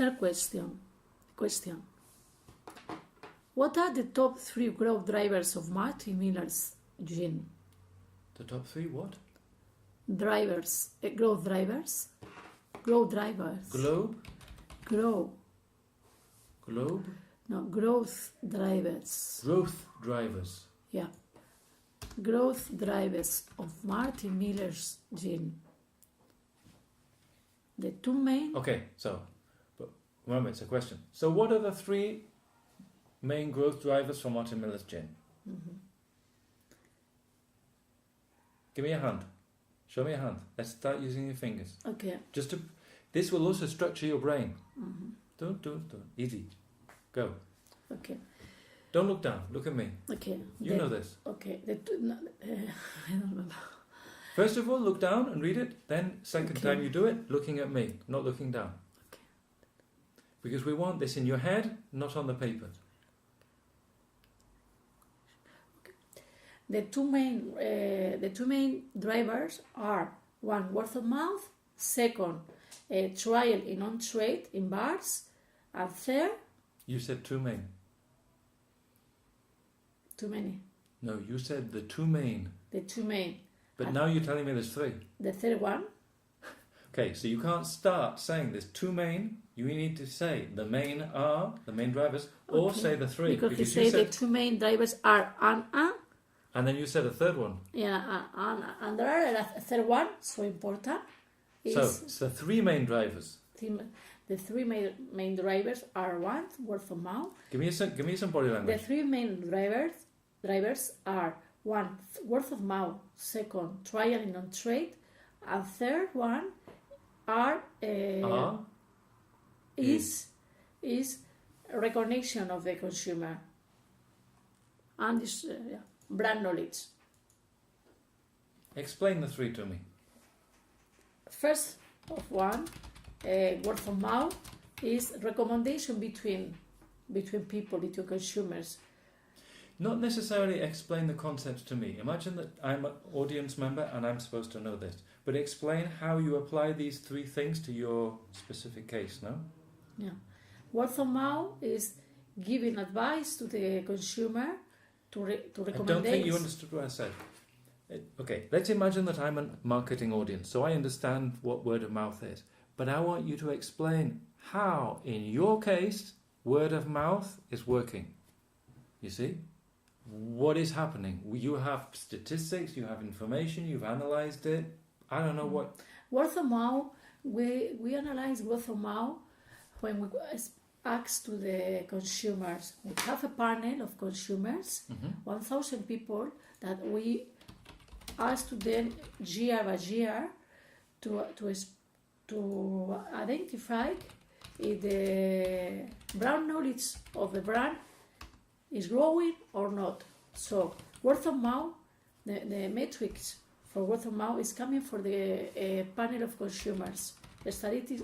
third question. What are the top 3 growth drivers of Martin Miller's gene? The top 3 what? Drivers. Growth drivers. Growth drivers. Globe? Grow. Globe? No, growth drivers. Growth drivers. Yeah. Growth drivers of Martin Miller's gene. The 2 main... Okay, so, but remember, it's a question. So what are the 3 main growth drivers for Martin Miller's gene? Mm-hmm. Give me a hand. Show me a hand. Let's start using your fingers. Okay. This will also structure your brain. Mm-hmm. Don't. Easy. Go. Okay. Don't look down. Look at me. Okay. You know this. Okay. I don't remember. First of all, look down and read it. Then, second Okay. time you do it, looking at me, not looking down. Okay. Because we want this in your head, not on the paper. The two main drivers are 1, word of mouth, 2, trial in on-trade in bars, and 3rd, You said 2 main. too many. No, you said the 2 main. The 2 main. But And now you're telling me there's 3. the 3rd one, Okay, so you can't start saying there's 2 main. You need to say the main are, the main drivers, or Okay. say the 3. because he you said the said, 2 main drivers are and then you said a 3rd one. yeah, and there are a 3rd one, so important. So Is it's the 3 main drivers. the 3 main drivers are 1, word of mouth. Give me some body The language. 3 main drivers are 1, word of mouth, 2, trial in on-trade, and 3rd one are is recognition of the consumer and this brand knowledge. Explain the 3 to me. First of one, word of mouth is recommendation between people, between consumers. Not necessarily explain the concepts to me. Imagine that I'm an audience member and I'm supposed to know this. But explain how you apply these 3 things to your specific case, no? Yeah. Word of mouth is giving advice to the consumer to recommend. I don't think you understood what I said. Okay, let's imagine that I'm a marketing audience, so I understand what word of mouth is. But I want you to explain how, in your case, word of mouth is working. You see? What is happening? You have statistics, you have information, you've analysed it. I don't know what... Word of mouth, we analyze word of mouth when we ask to the consumers. We have a panel of consumers, 1,000 people, that we ask to them year by year to identify if the brand knowledge of the brand is growing or not. So word of mouth, the metrics for word of mouth is coming for the panel of consumers. The statistics,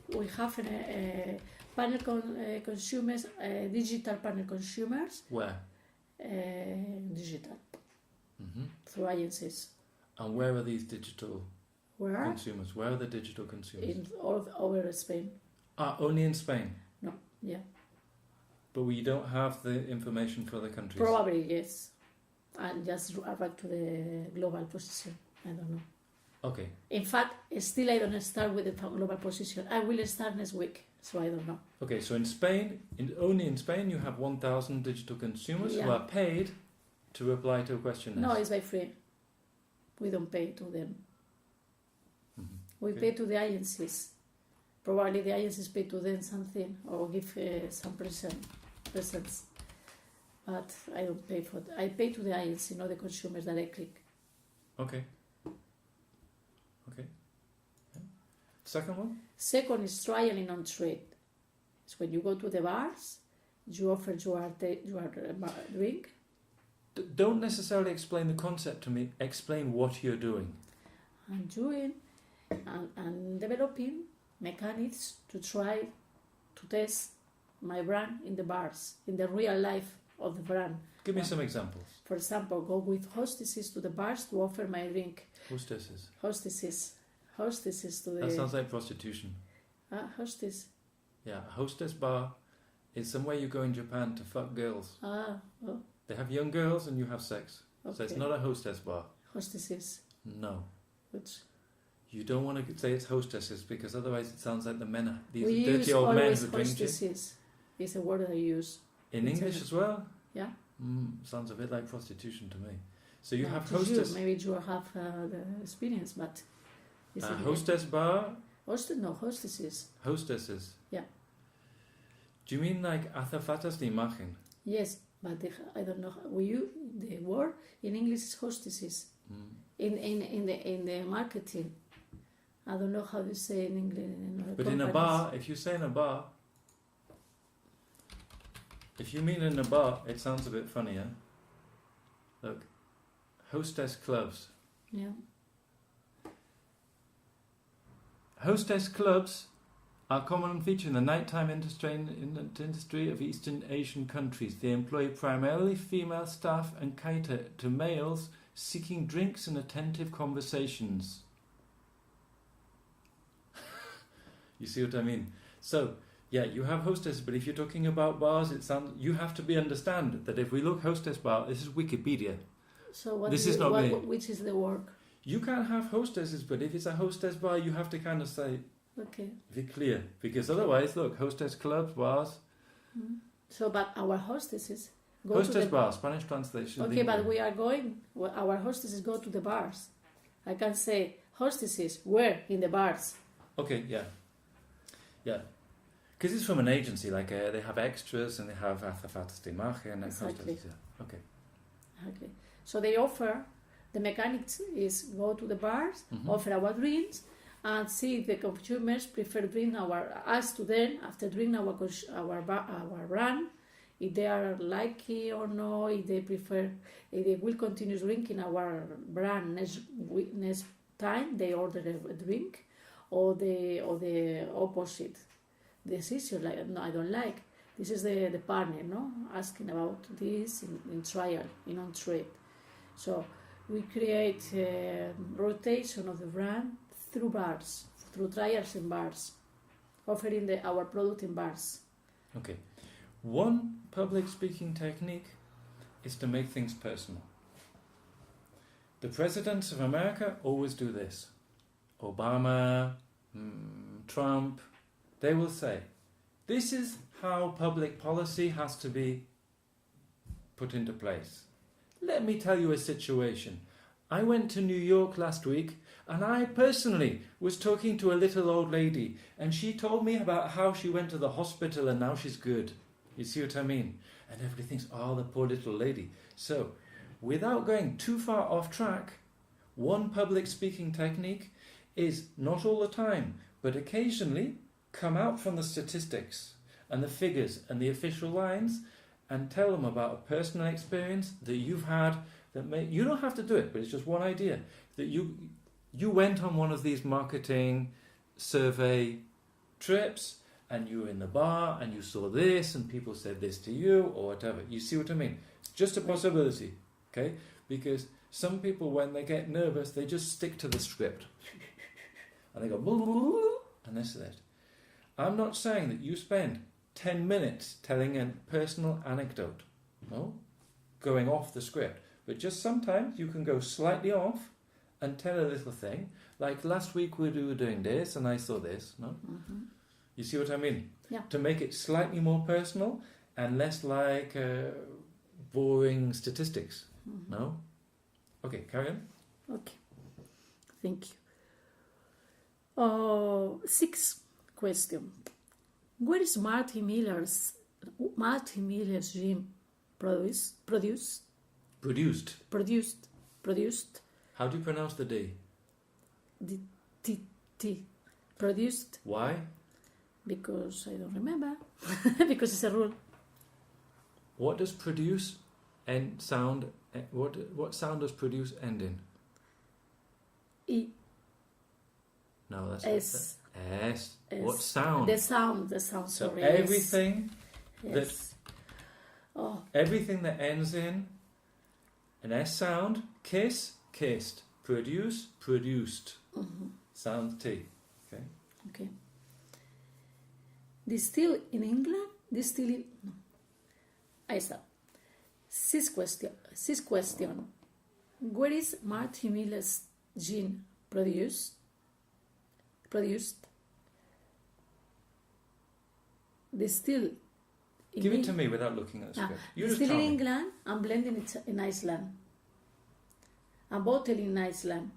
we have a panel consumers, digital panel consumers. Where? Digital. Through agencies. And where are these digital Where? consumers? Where are the digital consumers? In all over Spain. Only in Spain? No, yeah. But we don't have the information for the countries? Probably, yes. And just arrive to the global position. I don't know. Okay. In fact, still I don't start with the global position. I will start next week, so I don't know. Okay, so in Spain, only in Spain, you have 1,000 digital consumers who are paid to reply to a questionnaire. No, it's by free. We don't pay to them. We Okay. pay to the agencies. Probably the agencies pay to them something or give some presents. But I don't pay for I pay to the agency, not the consumers directly. Okay. Okay. Yeah. Second one? Second is trialing on trade. It's when you go to the bars, you offer your drink. Don't necessarily explain the concept to me. Explain what you're doing. And doing and developing mechanics to try to test my brand in the bars, in the real life of the brand. Give me some examples. For example, go with hostesses to the bars to offer my drink. Hostesses. Hostesses to the... That sounds like prostitution. Hostess. Yeah, a hostess bar is somewhere you go in Japan to fuck girls. Ah, oh, They have young girls and you have sex. okay. So it's not a hostess bar. Hostesses. No. Which You don't want to say it's hostesses because otherwise it sounds like the men are these we dirty use old men always who drink gin. hostesses. It's a word that I use. In English as well? Yeah. Sounds a bit like prostitution to me. So you No, have to hostess. You. Maybe you have the experience, but A hostess bar? Hostesses. Hostesses. Yeah. Do you mean like azafatas de imagen? Yes, but I don't know. The word in English is hostesses. In the marketing, I don't know how to say in English. But in a bar, if you say in a bar, if you mean in a bar, it sounds a bit funnier. Look, hostess clubs. Yeah. Hostess clubs are a common feature in the nighttime industry of Eastern Asian countries. They employ primarily female staff and cater to males seeking drinks and attentive conversations. You see what I mean? So, yeah, you have hostess, but if you're talking about bars, you have to understand that if we look hostess bar, this is Wikipedia. So This is not me. Which is the word? You can't have hostesses, but if it's a hostess bar, you have to kind of say, Okay. be clear, because otherwise, look, hostess clubs, bars. So, but our hostesses go Hostess to the bar, Spanish translation. Okay, but we are going. Our hostesses go to the bars. I can say hostesses were in the bars. Okay, yeah. Because it's from an agency, like they have extras and they have azafatas de imagen and Exactly. hostesses. Yeah. Okay. Okay. So they offer. The mechanics is go to the bars, offer our drinks, and see if the consumers prefer bring us to them after drinking our brand. If they are lucky or no, if they will continue drinking our brand next time they order a drink, or the opposite decision, like no, I don't like. This is the partner, no, asking about this in trial, on trade. So we create a rotation of the brand through bars, through trials in bars, offering our product in bars. Okay. One public speaking technique is to make things personal. The presidents of America always do this. Obama, Trump, they will say, this is how public policy has to be put into place. Let me tell you a situation. I went to New York last week and I personally was talking to a little old lady and she told me about how she went to the hospital and now she's good. You see what I mean? And everybody thinks, oh, the poor little lady. So, without going too far off track, one public speaking technique is not all the time, but occasionally come out from the statistics and the figures and the official lines and tell them about a personal experience that you've had that you don't have to do it, but it's just one idea that you went on one of these marketing survey trips and you were in the bar and you saw this and people said this to you or whatever. You see what I mean? It's just a possibility, okay? Because some people, when they get nervous, they just stick to the script and they go blah, blah, blah, blah, and this is it. I'm not saying that you spend 10 minutes telling a personal anecdote, no, going off the script, but just sometimes you can go slightly off and tell a little thing, like last week we were doing this and I saw this, no? You see what I mean? Yeah. To make it slightly more personal and less like boring statistics, no? Okay, carry on. Okay, thank you. Sixth question. Where is Martin Miller's gym produced? How do you pronounce the D? T. Produced. Why? Because I don't remember. Because it's a rule. What does produce end sound? What sound does produce end in? E. No, that's S. S. S. What sound? The sound. So Sorry. everything Yes. everything that ends in an S sound, kiss, kissed, produce, produced. Sound T. Okay. Okay. Distill in England, distill in... No. Ahí está. Sixth question. Where is Martin Miller's gene produced? Distill in Give it to me without looking at the script. You just distill tell in me. England and blending it in Iceland. And bottle in Iceland.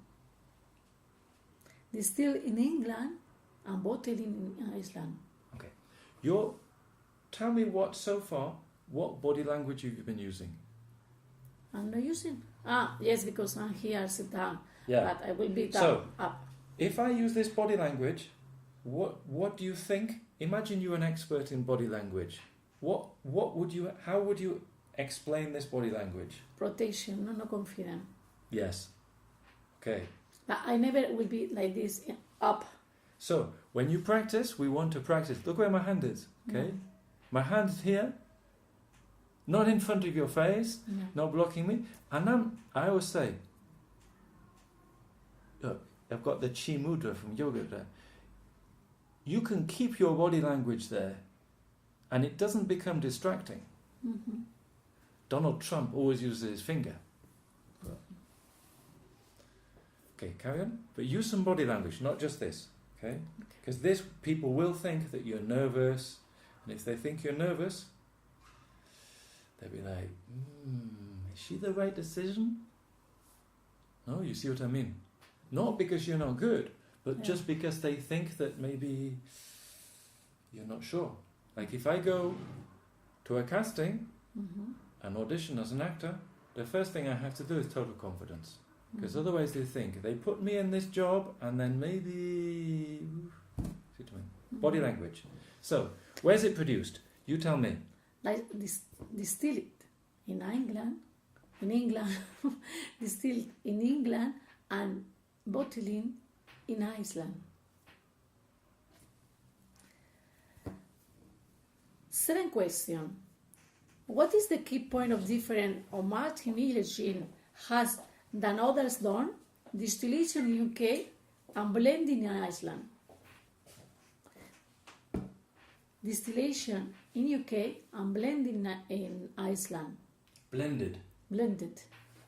Distill in England and bottle in Iceland. Okay. Tell me what body language have you been using? I'm not using. Yes, because I'm here, sit down. Yeah. But I will be down, So, up. if I use this body language, what do you think? Imagine you're an expert in body language. How would you explain this body language? Protection, no confident. Yes. Okay. But I never will be like this, up. So, when you practice, we want to practice. Look where my hand is, okay? My hand's here, not in front of your face, not blocking me. And I always say, look, I've got the Chi Mudra from yoga there. You can keep your body language there, and it doesn't become distracting. Mm-hmm. Donald Trump always uses his finger. Okay, carry on. But use some body language, not just this, okay? Because this, people will think that you're nervous, and if they think you're nervous, they'll be like, is she the right decision? No, you see what I mean? Not because you're not good, but just because they think that maybe you're not sure. Like if I go to a casting, an audition as an actor, the first thing I have to do is total confidence. Because otherwise they think, they put me in this job and then maybe... See what I mean? Body language. So, where's it produced? You tell me. Like distilled in England, distilled in England and bottling in Iceland. Seventh question. What is the key point of difference of Martin Miller's gene has than others done? Distillation in UK and blending in Iceland. Distillation in UK and blending in Iceland. Blended.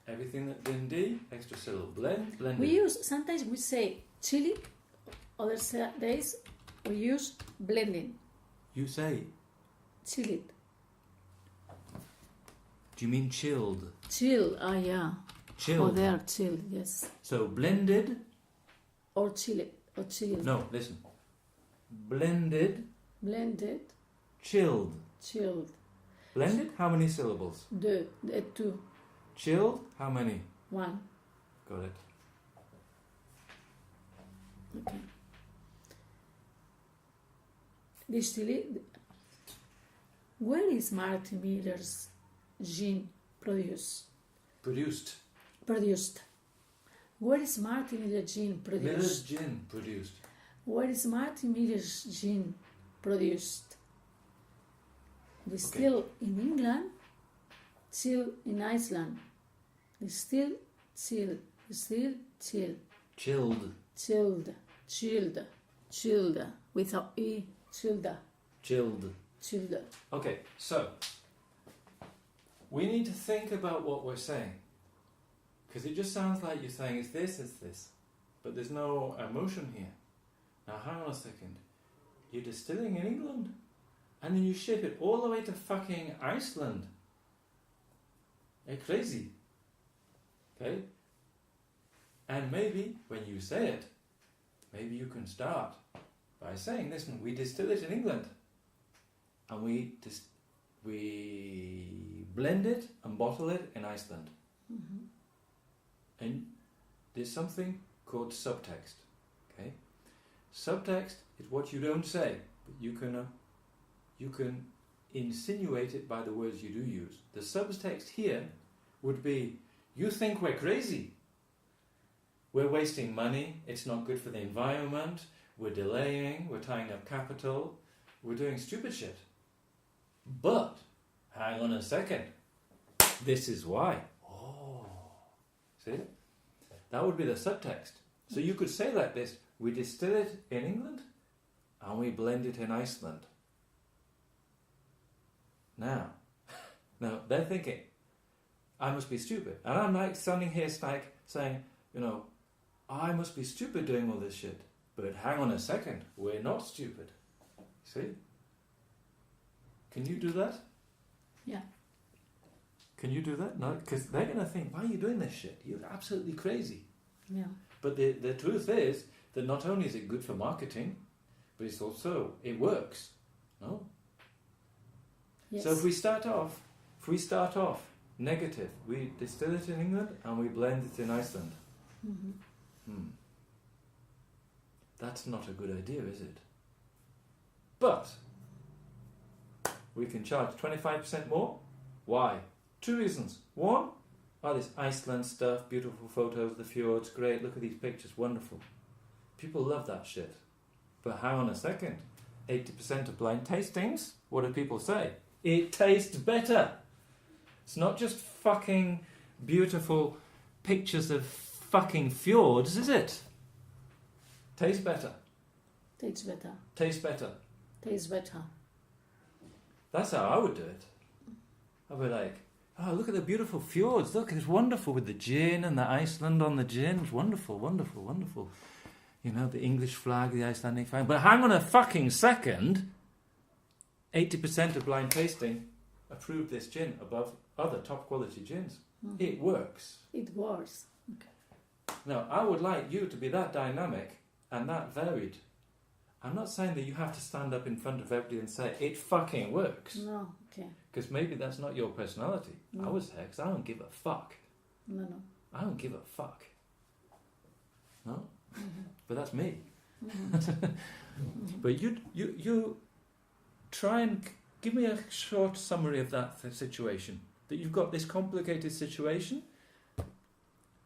Everything that's in D, extra syllable. Blended. Sometimes we say chili, other days we use blending. You say? Chili. Do you mean chilled? Chill, yeah. Chilled. Oh, there, chill, yes. So blended. Or chili, or chill. No, listen. Blended. Chilled. Blended, how many syllables? Two. Chilled, how many? One. Got it. Okay. Distilled. Where is Martin Miller's gene produced? Where is Martin Miller's gene produced? Miller's gene produced. Where is Martin Miller's gene produced? Distilled in England, chilled in Iceland. Distilled, chilled. Chilled. Without E, chilled. Okay, so we need to think about what we're saying. Because it just sounds like you're saying it's this. But there's no emotion here. Now hang on a second. You're distilling in England and then you ship it all the way to fucking Iceland. You're crazy. Okay? And maybe when you say it, maybe you can start by saying, listen, we distill it in England and we blend it and bottle it in Iceland. And there's something called subtext. Okay? Subtext is what you don't say, but you can insinuate it by the words you do use. The subtext here would be, you think we're crazy. We're wasting money, it's not good for the environment, we're delaying, we're tying up capital, we're doing stupid shit. But, hang on a second, this is why. Oh, see? That would be the subtext. So you could say like this, we distill it in England and we blend it in Iceland. Now they're thinking, I must be stupid. And I'm like standing here saying, I must be stupid doing all this shit. But hang on a second, we're not stupid. See? Can you do that? Yeah. Can you do that? No, because they're going to think, why are you doing this shit? You're absolutely crazy. Yeah. But the truth is that not only is it good for marketing, but it works. No? Yes. So if we start off negative, we distill it in England and we blend it in Iceland. Mm-hmm. That's not a good idea, is it? But we can charge 25% more. Why? 2 reasons. One, this Iceland stuff, beautiful photos, the fjords, great, look at these pictures, wonderful. People love that shit. But hang on a second. 80% of blind tastings, what do people say? It tastes better. It's not just fucking beautiful pictures of fucking fjords, is it? Tastes better. Tastes better. Tastes better. Tastes better. That's how I would do it. I'd be like, oh, look at the beautiful fjords. Look, it's wonderful with the gin and the Iceland on the gin. It's wonderful, wonderful, wonderful. The English flag, the Icelandic flag. But hang on a fucking second. 80% of blind tasting approved this gin above other top quality gins. Mm-hmm. It works. It works. Okay. Now, I would like you to be that dynamic and that varied. I'm not saying that you have to stand up in front of everybody and say, it fucking works. No, okay. Because maybe that's not your personality. No. I was there because I don't give a fuck. No. I don't give a fuck. No? Mm-hmm. But that's me. Mm-hmm. Mm-hmm. But you try and give me a short summary of that situation. That you've got this complicated situation,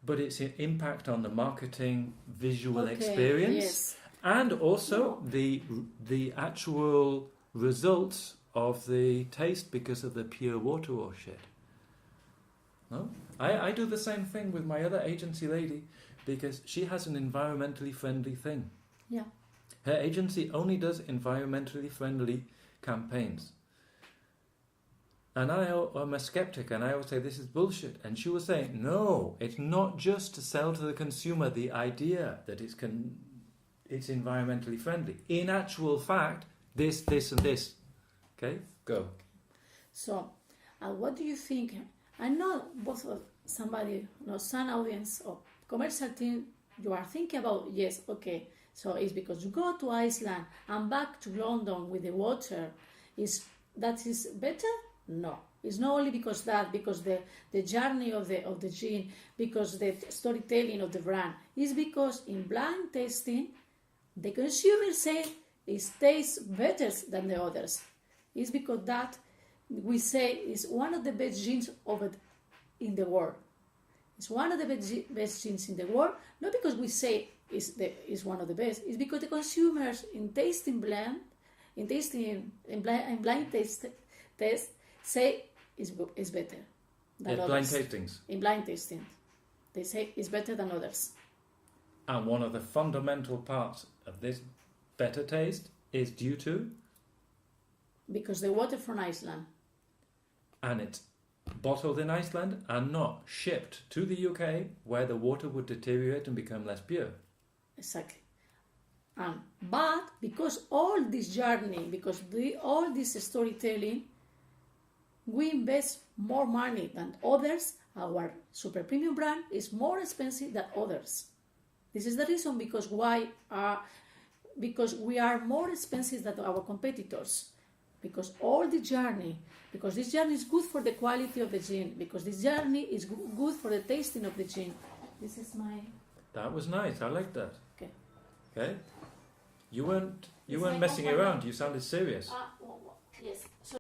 but its impact on the marketing visual experience, yes. and also the actual results of the taste because of the pure water or shit. No? I do the same thing with my other agency lady because she has an environmentally friendly thing. Yeah. Her agency only does environmentally friendly campaigns. And I'm a skeptic and I always say this is bullshit. And she will say, no, it's not just to sell to the consumer the idea that it's environmentally friendly. In actual fact, this, and this. Okay, go. So, what do you think? I know both of somebody, some audience or commercial team, you are thinking about, yes, okay, so it's because you go to Iceland and back to London with the water, that is better? No. It's not only because the journey of the gene, because the storytelling of the brand, is because in blind tasting, the consumer say it tastes better than the others. It's because that we say is one of the best genes in the world. It's one of the best genes in the world, not because we say is one of the best. It's because the consumers in blind test say is better than others. Blind tastings. In blind tasting, they say it's better than others. And one of the fundamental parts of this better taste is due to? Because the water from Iceland. And it's bottled in Iceland and not shipped to the UK where the water would deteriorate and become less pure. Exactly. But because all this journey, because all this storytelling, we invest more money than others. Our super premium brand is more expensive than others. This is the reason because we are more expensive than our competitors. Because this journey is good for the quality of the gin, because this journey is good for the tasting of the gin. This is my... That was nice. I like that. Okay. Okay. You weren't messing around. You sounded serious. Yes. So